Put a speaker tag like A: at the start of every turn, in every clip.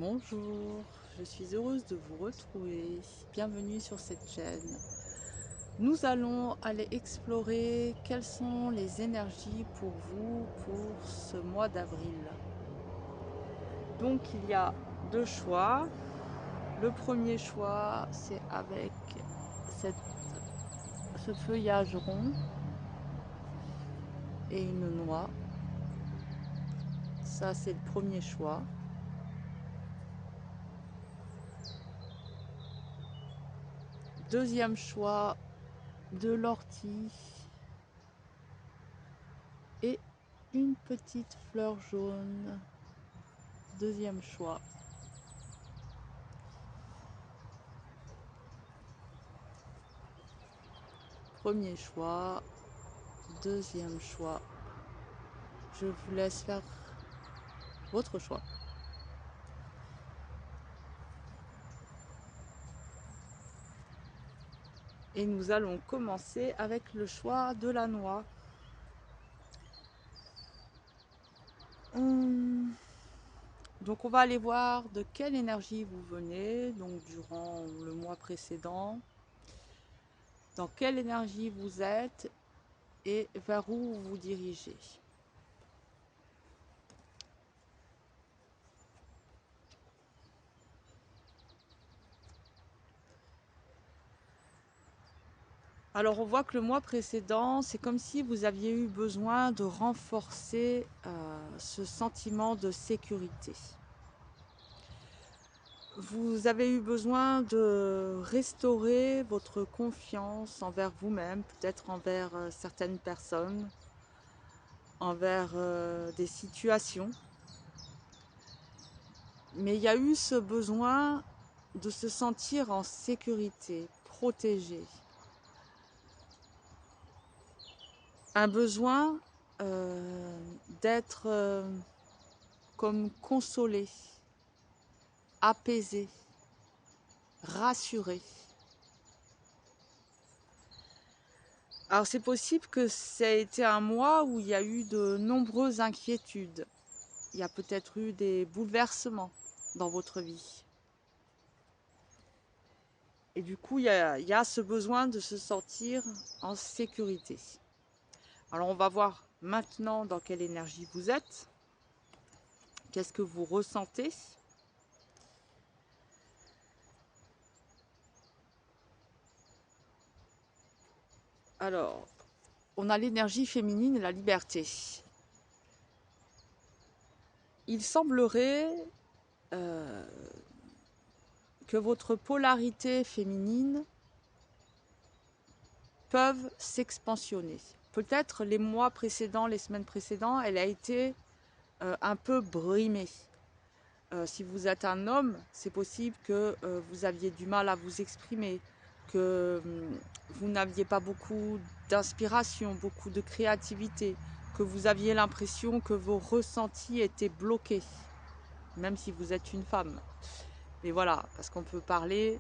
A: Bonjour, je suis heureuse de vous retrouver. Bienvenue sur cette chaîne. Nous allons aller explorer quelles sont les énergies pour vous pour ce mois d'avril. Donc il y a deux choix. Le premier choix, c'est avec ce feuillage rond et une noix. Ça, c'est le premier choix. Deuxième choix, de l'ortie et une petite fleur jaune. Deuxième choix. Premier choix. Deuxième choix. Je vous laisse faire votre choix. Et nous allons commencer avec le choix de la noix. Donc on va aller voir de quelle énergie vous venez, donc durant le mois précédent, dans quelle énergie vous êtes et vers où vous vous dirigez. Alors on voit que le mois précédent, c'est comme si vous aviez eu besoin de renforcer ce sentiment de sécurité. Vous avez eu besoin de restaurer votre confiance envers vous-même, peut-être envers certaines personnes, envers des situations. Mais il y a eu ce besoin de se sentir en sécurité, protégé. Un besoin d'être comme consolé, apaisé, rassuré. Alors c'est possible que ça ait été un mois où il y a eu de nombreuses inquiétudes. Il y a peut-être eu des bouleversements dans votre vie. Et du coup, il y a ce besoin de se sentir en sécurité. Alors on va voir maintenant dans quelle énergie vous êtes. Qu'est-ce que vous ressentez? Alors, on a l'énergie féminine et la liberté. Il semblerait que votre polarité féminine peuvent s'expansionner. Peut-être les mois précédents, les semaines précédentes, elle a été un peu brimée. Si vous êtes un homme, c'est possible que vous aviez du mal à vous exprimer, que vous n'aviez pas beaucoup d'inspiration, beaucoup de créativité, que vous aviez l'impression que vos ressentis étaient bloqués, même si vous êtes une femme. Mais voilà, parce qu'on peut parler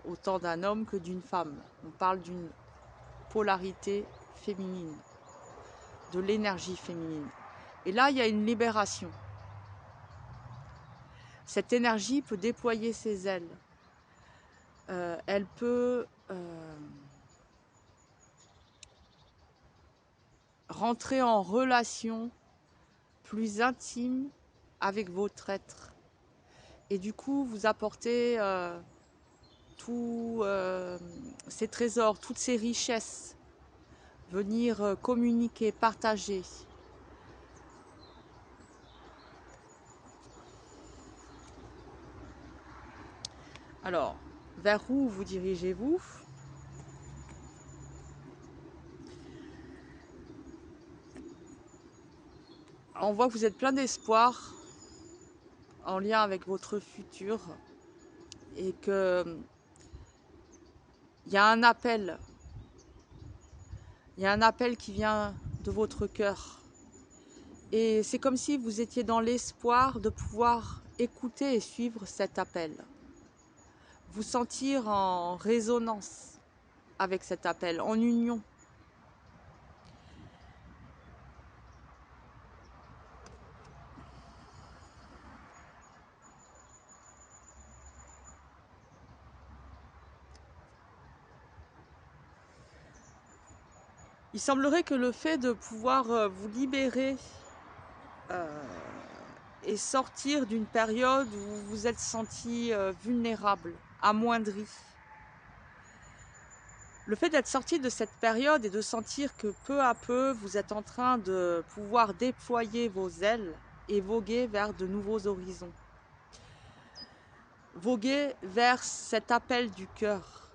A: autant d'un homme que d'une femme. On parle d'une polarité féminine, de l'énergie féminine. Et là, il y a une libération. Cette énergie peut déployer ses ailes. Elle peut rentrer en relation plus intime avec votre être. Et du coup, vous apporter tous ces trésors, toutes ces richesses, venir communiquer, partager. Alors, vers où vous dirigez-vous? On voit que vous êtes plein d'espoir en lien avec votre futur et que il y a un appel. Il y a un appel qui vient de votre cœur. Et c'est comme si vous étiez dans l'espoir de pouvoir écouter et suivre cet appel. Vous sentir en résonance avec cet appel, en union. Il semblerait que le fait de pouvoir vous libérer et sortir d'une période où vous vous êtes senti vulnérable, amoindri. Le fait d'être sorti de cette période et de sentir que peu à peu vous êtes en train de pouvoir déployer vos ailes et voguer vers de nouveaux horizons. Voguer vers cet appel du cœur,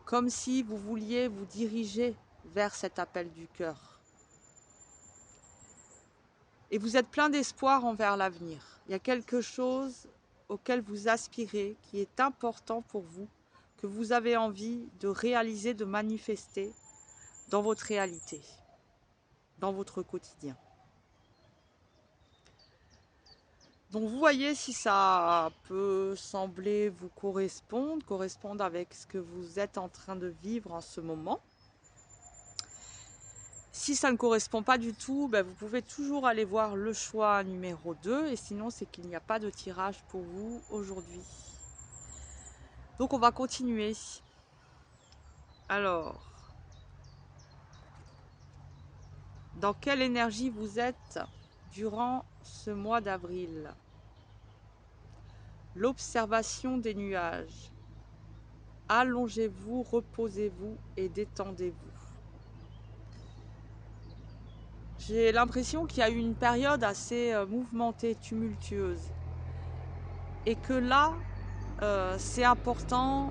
A: comme si vous vouliez vous diriger vers cet appel du cœur. Et vous êtes plein d'espoir envers l'avenir. Il y a quelque chose auquel vous aspirez, qui est important pour vous, que vous avez envie de réaliser, de manifester dans votre réalité, dans votre quotidien. Donc vous voyez si ça peut sembler vous correspondre avec ce que vous êtes en train de vivre en ce moment. Si ça ne correspond pas du tout, ben vous pouvez toujours aller voir le choix numéro 2 et sinon c'est qu'il n'y a pas de tirage pour vous aujourd'hui. Donc on va continuer. Alors, dans quelle énergie vous êtes durant ce mois d'avril? L'observation des nuages. Allongez-vous, reposez-vous et détendez-vous. J'ai l'impression qu'il y a eu une période assez mouvementée, tumultueuse. Et que là, c'est important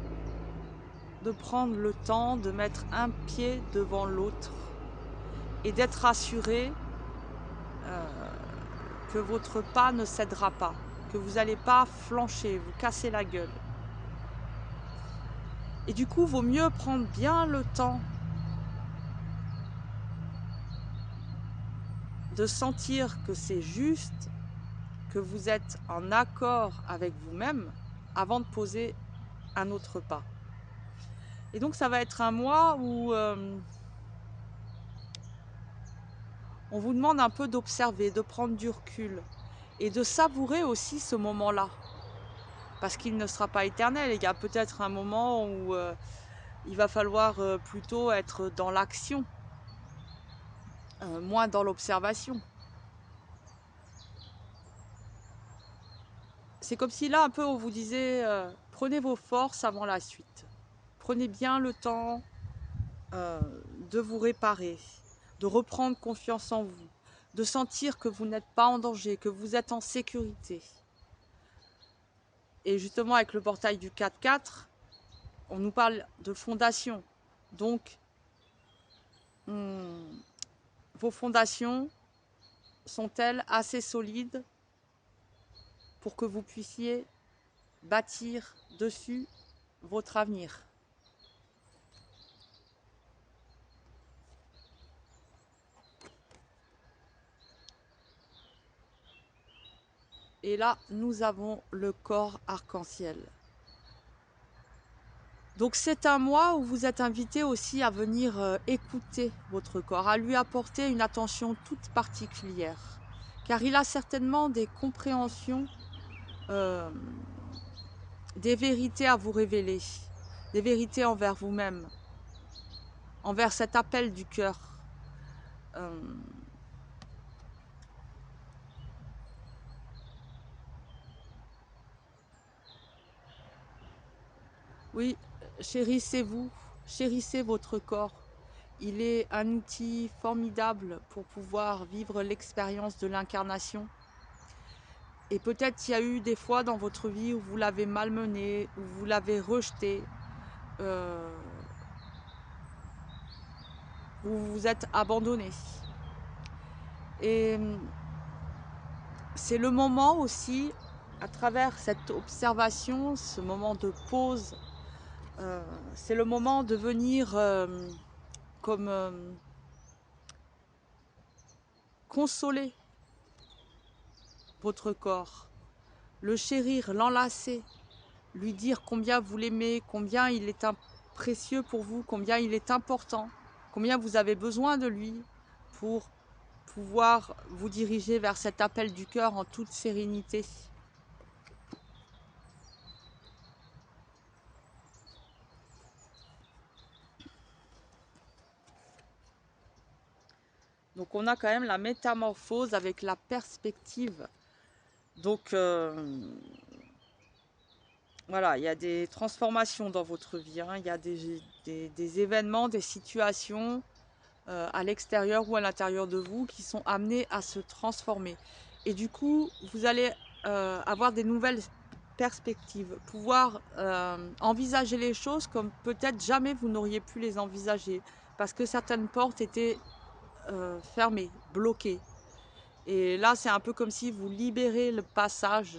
A: de prendre le temps de mettre un pied devant l'autre et d'être rassuré que votre pas ne cédera pas, que vous n'allez pas flancher, vous casser la gueule. Et du coup, vaut mieux prendre bien le temps de sentir que c'est juste, que vous êtes en accord avec vous-même avant de poser un autre pas. Et donc ça va être un mois où on vous demande un peu d'observer, de prendre du recul et de savourer aussi ce moment-là. Parce qu'il ne sera pas éternel. Il y a peut-être un moment où il va falloir plutôt être dans l'action, moins dans l'observation. C'est comme si là, un peu, on vous disait, prenez vos forces avant la suite. Prenez bien le temps de vous réparer, de reprendre confiance en vous, de sentir que vous n'êtes pas en danger, que vous êtes en sécurité. Et justement, avec le portail du 4-4, on nous parle de fondation. Donc, vos fondations sont-elles assez solides pour que vous puissiez bâtir dessus votre avenir? Et là, nous avons le corps arc-en-ciel. Donc c'est un mois où vous êtes invité aussi à venir écouter votre corps, à lui apporter une attention toute particulière. Car il a certainement des compréhensions, euh, des vérités à vous révéler, des vérités envers vous-même, envers cet appel du cœur. Oui, chérissez-vous, chérissez votre corps. Il est un outil formidable pour pouvoir vivre l'expérience de l'incarnation. Et peut-être il y a eu des fois dans votre vie où vous l'avez malmené, où vous l'avez rejeté, où vous vous êtes abandonné. Et c'est le moment aussi, à travers cette observation, ce moment de pause, c'est le moment de venir comme consoler votre corps, le chérir, l'enlacer, lui dire combien vous l'aimez, combien il est précieux pour vous, combien il est important, combien vous avez besoin de lui pour pouvoir vous diriger vers cet appel du cœur en toute sérénité. Donc on a quand même la métamorphose avec la perspective. Donc voilà, il y a des transformations dans votre vie, hein. Il y a des événements, des situations à l'extérieur ou à l'intérieur de vous qui sont amenés à se transformer. Et du coup, vous allez avoir des nouvelles perspectives, pouvoir envisager les choses comme peut-être jamais vous n'auriez pu les envisager, parce que certaines portes étaient fermées, bloquées. Et là, c'est un peu comme si vous libérez le passage,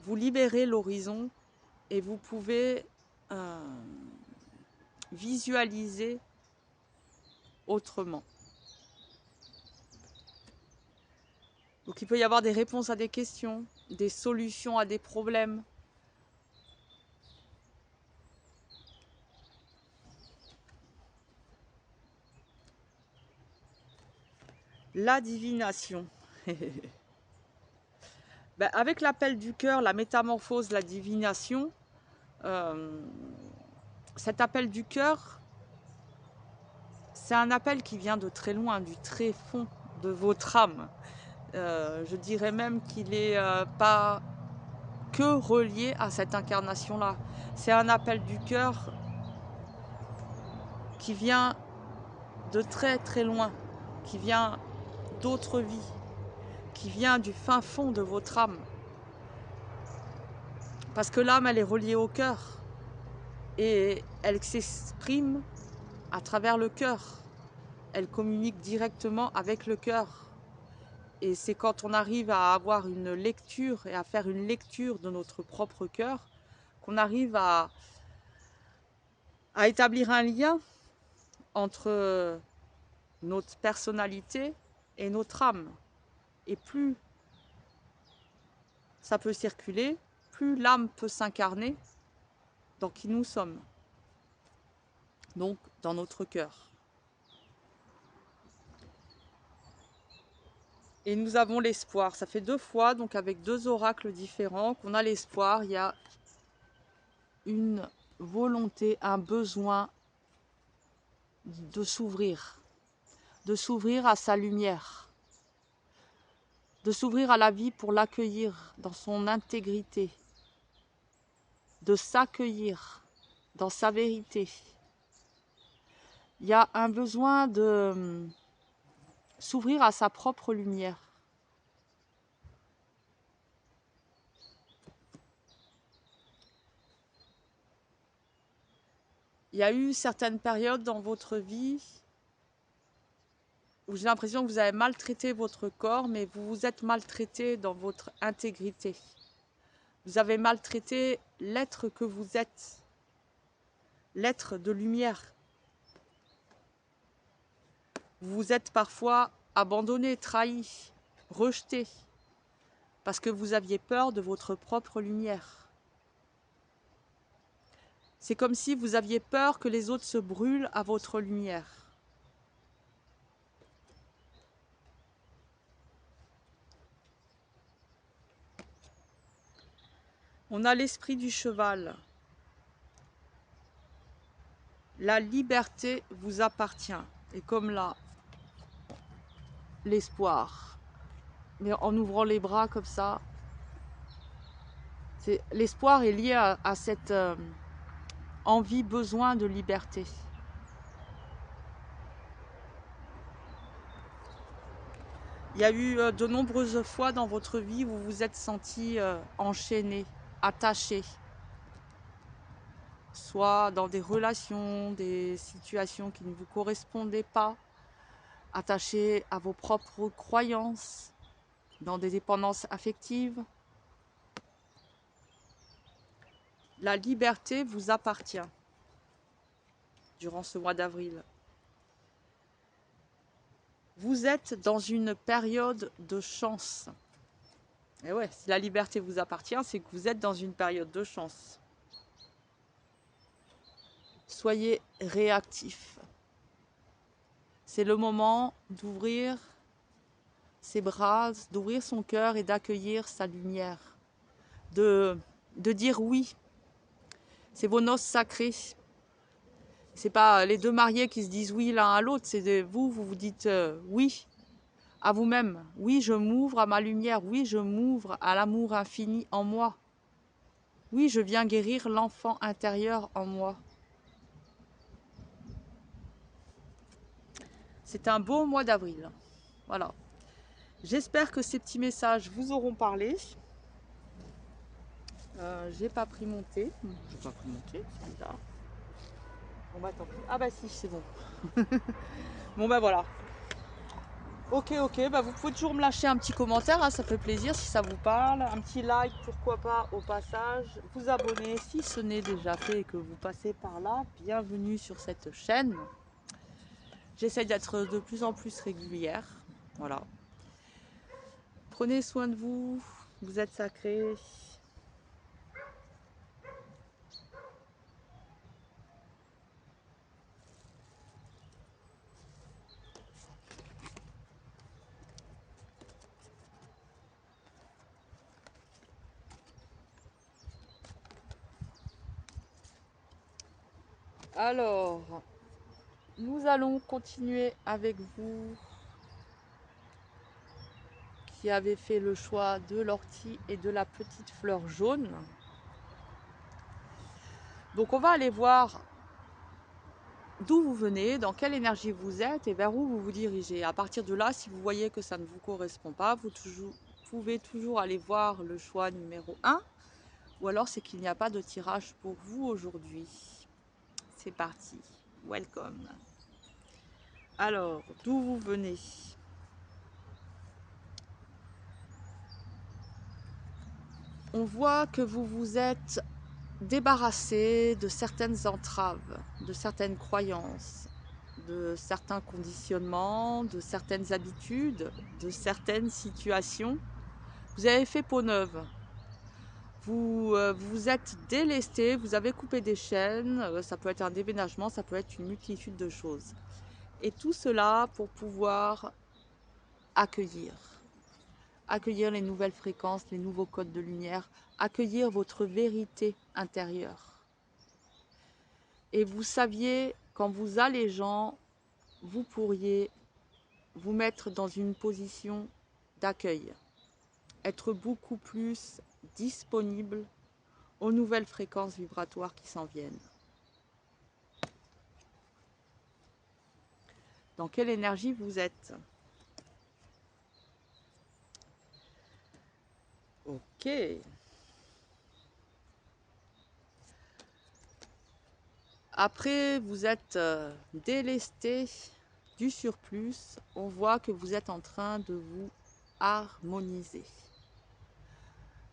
A: vous libérez l'horizon et vous pouvez visualiser autrement. Donc il peut y avoir des réponses à des questions, des solutions à des problèmes. La divination. Ben, avec l'appel du cœur, la métamorphose, la divination, euh, cet appel du cœur, c'est un appel qui vient de très loin, du très fond de votre âme. Je dirais même qu'il n'est pas que relié à cette incarnation-là. C'est un appel du cœur qui vient de très très loin, qui vient d'autres vies, qui vient du fin fond de votre âme. Parce que l'âme, elle est reliée au cœur et elle s'exprime à travers le cœur. Elle communique directement avec le cœur. Et c'est quand on arrive à avoir une lecture et à faire une lecture de notre propre cœur qu'on arrive à établir un lien entre notre personnalité et notre âme. Et plus ça peut circuler, plus l'âme peut s'incarner dans qui nous sommes, donc dans notre cœur. Et nous avons l'espoir. Ça fait 2 fois, donc avec 2 oracles différents, qu'on a l'espoir. Il y a une volonté, un besoin de s'ouvrir à sa lumière, de s'ouvrir à la vie pour l'accueillir dans son intégrité, de s'accueillir dans sa vérité. Il y a un besoin de s'ouvrir à sa propre lumière. Il y a eu certaines périodes dans votre vie où j'ai l'impression que vous avez maltraité votre corps, mais vous vous êtes maltraité dans votre intégrité. Vous avez maltraité l'être que vous êtes, l'être de lumière. Vous vous êtes parfois abandonné, trahi, rejeté, parce que vous aviez peur de votre propre lumière. C'est comme si vous aviez peur que les autres se brûlent à votre lumière. On a l'esprit du cheval. La liberté vous appartient. Et comme là, l'espoir. Mais en ouvrant les bras comme ça, l'espoir est lié à cette envie, besoin de liberté. Il y a eu de nombreuses fois dans votre vie où vous vous êtes senti enchaîné, attaché, soit dans des relations, des situations qui ne vous correspondaient pas, attaché à vos propres croyances, dans des dépendances affectives. La liberté vous appartient durant ce mois d'avril. Vous êtes dans une période de chance. Et ouais, si la liberté vous appartient, c'est que vous êtes dans une période de chance. Soyez réactifs. C'est le moment d'ouvrir ses bras, d'ouvrir son cœur et d'accueillir sa lumière. De dire oui. C'est vos noces sacrées. C'est pas les deux mariés qui se disent oui l'un à l'autre, c'est vous, vous vous dites oui à vous-même. Oui, je m'ouvre à ma lumière. Oui, je m'ouvre à l'amour infini en moi. Oui, je viens guérir l'enfant intérieur en moi. C'est un beau mois d'avril. Voilà. J'espère que ces petits messages vous auront parlé. J'ai pas pris mon thé. J'ai pas pris mon thé, c'est bizarre. Bon bah tant pis. Ah bah si, c'est bon. Bon bah voilà. Ok, bah vous pouvez toujours me lâcher un petit commentaire, hein, ça fait plaisir si ça vous parle. Un petit like, pourquoi pas au passage. Vous abonner si ce n'est déjà fait et que vous passez par là. Bienvenue sur cette chaîne. J'essaie d'être de plus en plus régulière. Voilà. Prenez soin de vous. Vous êtes sacrés. Alors, nous allons continuer avec vous qui avez fait le choix de l'ortie et de la petite fleur jaune. Donc on va aller voir d'où vous venez, dans quelle énergie vous êtes et vers où vous vous dirigez. À partir de là, si vous voyez que ça ne vous correspond pas, vous pouvez toujours aller voir le choix numéro 1 ou alors c'est qu'il n'y a pas de tirage pour vous aujourd'hui. C'est parti, welcome. Alors, d'où vous venez? On voit que vous vous êtes débarrassé de certaines entraves, de certaines croyances, de certains conditionnements, de certaines habitudes, de certaines situations. Vous avez fait peau neuve. Vous vous êtes délesté, vous avez coupé des chaînes, ça peut être un déménagement, ça peut être une multitude de choses. Et tout cela pour pouvoir accueillir. Accueillir les nouvelles fréquences, les nouveaux codes de lumière, accueillir votre vérité intérieure. Et vous saviez qu'en vous allégeant, vous pourriez vous mettre dans une position d'accueil, être beaucoup plus disponible aux nouvelles fréquences vibratoires qui s'en viennent. Dans quelle énergie vous êtes? Ok. Après, vous êtes délesté du surplus. On voit que vous êtes en train de vous harmoniser.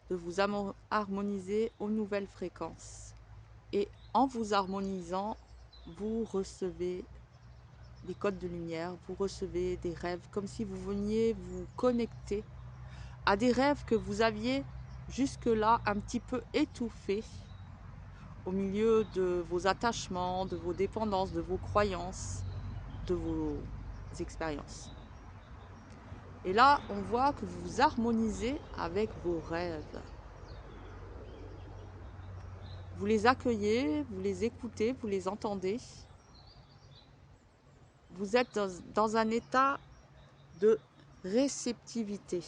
A: De vous harmoniser aux nouvelles fréquences. Et en vous harmonisant, vous recevez des codes de lumière, vous recevez des rêves, comme si vous veniez vous connecter à des rêves que vous aviez jusque-là un petit peu étouffés au milieu de vos attachements, de vos dépendances, de vos croyances, de vos expériences. Et là, on voit que vous vous harmonisez avec vos rêves. Vous les accueillez, vous les écoutez, vous les entendez. Vous êtes dans un état de réceptivité.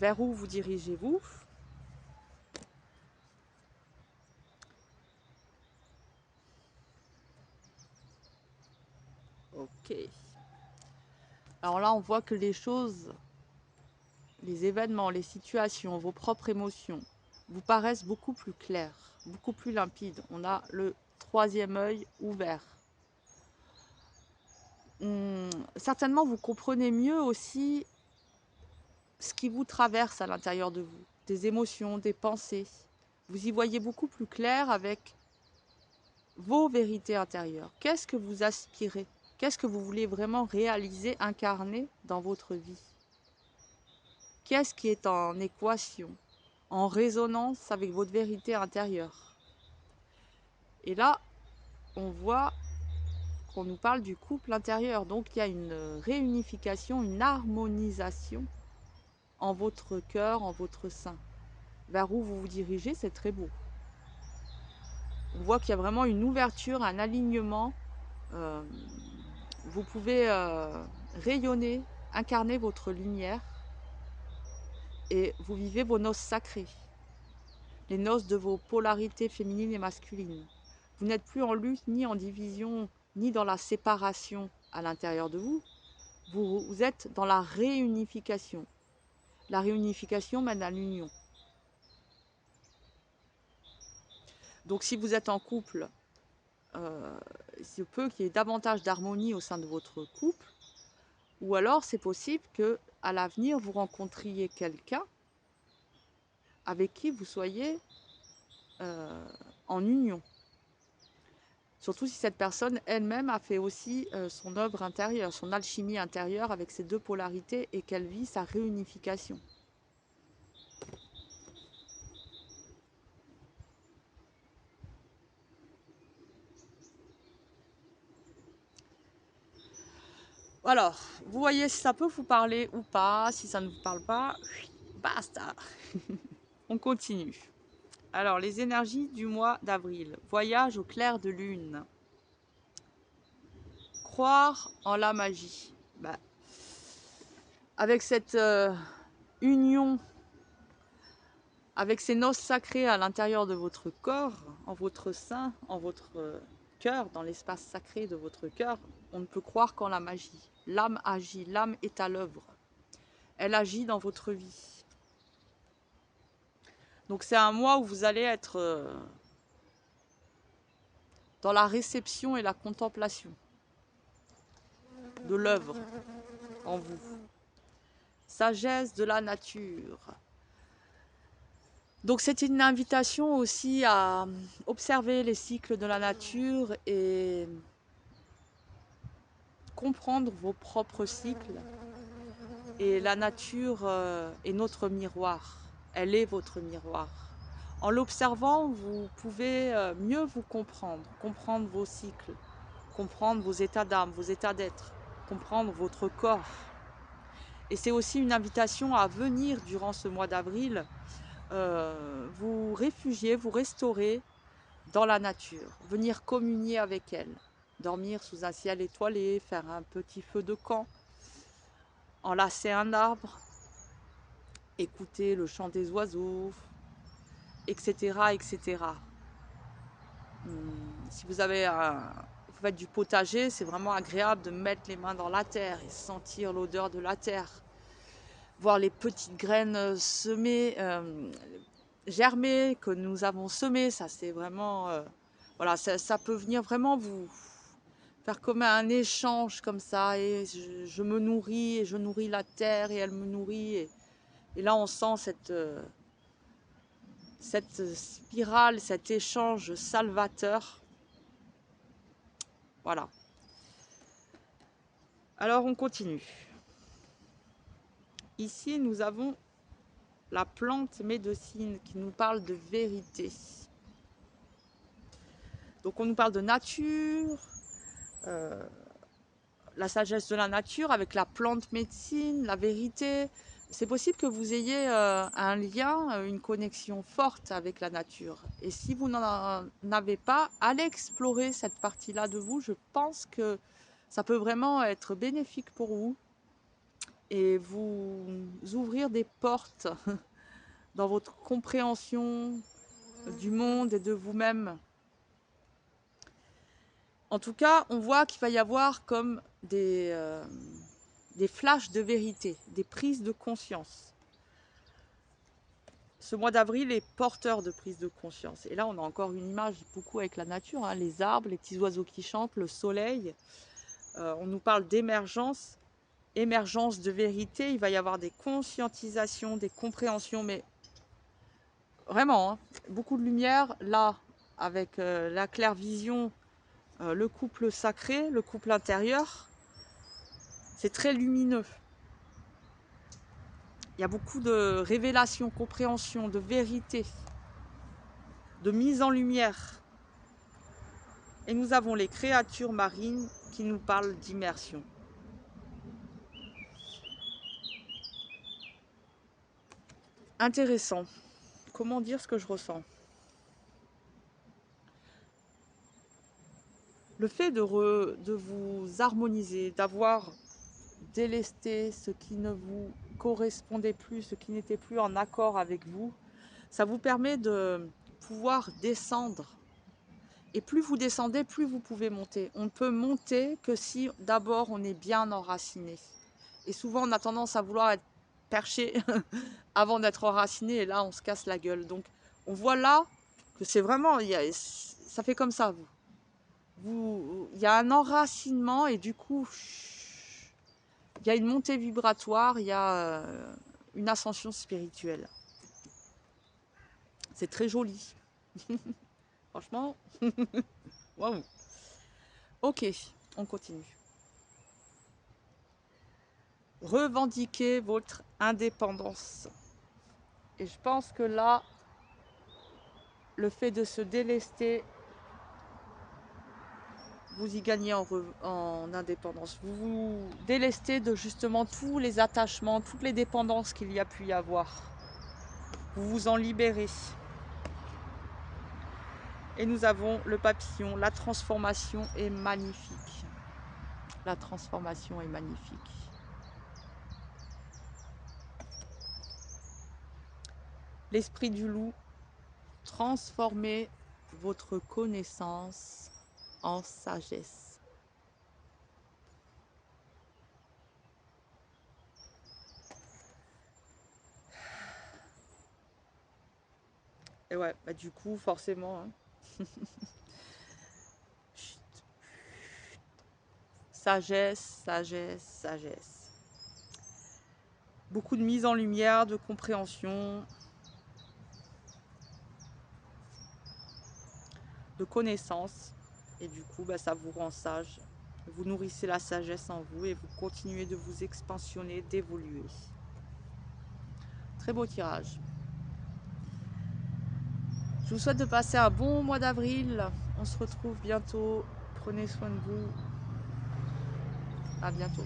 A: Vers où vous dirigez-vous? Ok. Alors là, on voit que les choses, les événements, les situations, vos propres émotions vous paraissent beaucoup plus claires, beaucoup plus limpides. On a le troisième œil ouvert. Certainement, vous comprenez mieux aussi ce qui vous traverse à l'intérieur de vous, des émotions, des pensées. Vous y voyez beaucoup plus clair avec vos vérités intérieures. Qu'est-ce que vous aspirez? Qu'est-ce que vous voulez vraiment réaliser, incarner dans votre vie? Qu'est-ce qui est en équation, en résonance avec votre vérité intérieure? Et là, on voit qu'on nous parle du couple intérieur. Donc, il y a une réunification, une harmonisation en votre cœur, en votre sein. vers où vous vous dirigez, c'est très beau. On voit qu'il y a vraiment une ouverture, un alignement. Euh, vous pouvez rayonner, incarner votre lumière et vous vivez vos noces sacrées, les noces de vos polarités féminines et masculines. Vous n'êtes plus en lutte, ni en division, ni dans la séparation à l'intérieur de vous. Vous êtes dans la réunification. La réunification mène à l'union. Donc si vous êtes en couple, il se peut qu'il y ait davantage d'harmonie au sein de votre couple, ou alors c'est possible que à l'avenir vous rencontriez quelqu'un avec qui vous soyez en union. Surtout si cette personne elle-même a fait aussi son œuvre intérieure, son alchimie intérieure avec ces deux polarités et qu'elle vit sa réunification. Alors, vous voyez si ça peut vous parler ou pas. Si ça ne vous parle pas, basta. On continue. Alors, les énergies du mois d'avril. Voyage au clair de lune. Croire en la magie. Bah, avec cette union, avec ces noces sacrées à l'intérieur de votre corps, en votre sein, en votre cœur, dans l'espace sacré de votre cœur, on ne peut croire qu'en la magie. L'âme agit, l'âme est à l'œuvre. Elle agit dans votre vie. Donc c'est un mois où vous allez être dans la réception et la contemplation de l'œuvre en vous. Sagesse de la nature. Donc c'est une invitation aussi à observer les cycles de la nature et comprendre vos propres cycles. Et la nature est notre miroir. Elle est votre miroir. En l'observant, vous pouvez mieux vous comprendre, comprendre vos cycles, comprendre vos états d'âme, vos états d'être, comprendre votre corps. Et c'est aussi une invitation à venir durant ce mois d'avril, vous réfugier, vous restaurer dans la nature, venir communier avec elle, dormir sous un ciel étoilé, faire un petit feu de camp, enlacer un arbre, écouter le chant des oiseaux, etc. etc. Si vous faites du potager, c'est vraiment agréable de mettre les mains dans la terre et sentir l'odeur de la terre. Voir les petites graines semées, germer, que nous avons semées, ça c'est vraiment... voilà, ça peut venir vraiment vous faire comme un échange comme ça, et je me nourris, et je nourris la terre, et elle me nourrit, et là on sent cette spirale, cet échange salvateur. Voilà. Alors on continue. Ici nous avons la plante médecine qui nous parle de vérité. Donc on nous parle de nature, la sagesse de la nature avec la plante médecine, la vérité. C'est possible que vous ayez un lien, une connexion forte avec la nature. Et si vous n'en avez pas, allez explorer cette partie-là de vous. Je pense que ça peut vraiment être bénéfique pour vous et vous ouvrir des portes dans votre compréhension du monde et de vous-même. En tout cas, on voit qu'il va y avoir comme des flashs de vérité, des prises de conscience. Ce mois d'avril est porteur de prise de conscience. Et là, on a encore une image beaucoup avec la nature, hein, les arbres, les petits oiseaux qui chantent, le soleil. On nous parle d'émergence, émergence de vérité. Il va y avoir des conscientisations, des compréhensions, mais vraiment, hein, beaucoup de lumière. Là, avec la claire vision, le couple sacré, le couple intérieur, c'est très lumineux. Il y a beaucoup de révélations, compréhension, de vérité, de mise en lumière. Et nous avons les créatures marines qui nous parlent d'immersion. Intéressant. comment dire ce que je ressens? Le fait de vous harmoniser, d'avoir délesté ce qui ne vous correspondait plus, ce qui n'était plus en accord avec vous, ça vous permet de pouvoir descendre. Et plus vous descendez, plus vous pouvez monter. On ne peut monter que si d'abord on est bien enraciné. Et souvent on a tendance à vouloir être perché avant d'être enraciné et là on se casse la gueule. Donc on voit là que c'est vraiment, ça fait comme ça. Il y a un enracinement et du coup il y a une montée vibratoire, il y a une ascension spirituelle. C'est très joli. Franchement, waouh. Ok, on continue. Revendiquez votre indépendance. Et je pense que là, le fait de se délester, vous y gagnez en indépendance. Vous vous délestez de justement tous les attachements, toutes les dépendances qu'il y a pu y avoir. Vous vous en libérez. Et nous avons le papillon. La transformation est magnifique. La transformation est magnifique. L'esprit du loup, transformez votre connaissance en sagesse. Et ouais, bah du coup, forcément, hein. Sagesse, sagesse, sagesse. Beaucoup de mise en lumière, de compréhension, de connaissance. Et du coup, bah, ça vous rend sage. Vous nourrissez la sagesse en vous et vous continuez de vous expansionner, d'évoluer. Très beau tirage. Je vous souhaite de passer un bon mois d'avril. On se retrouve bientôt. Prenez soin de vous. À bientôt.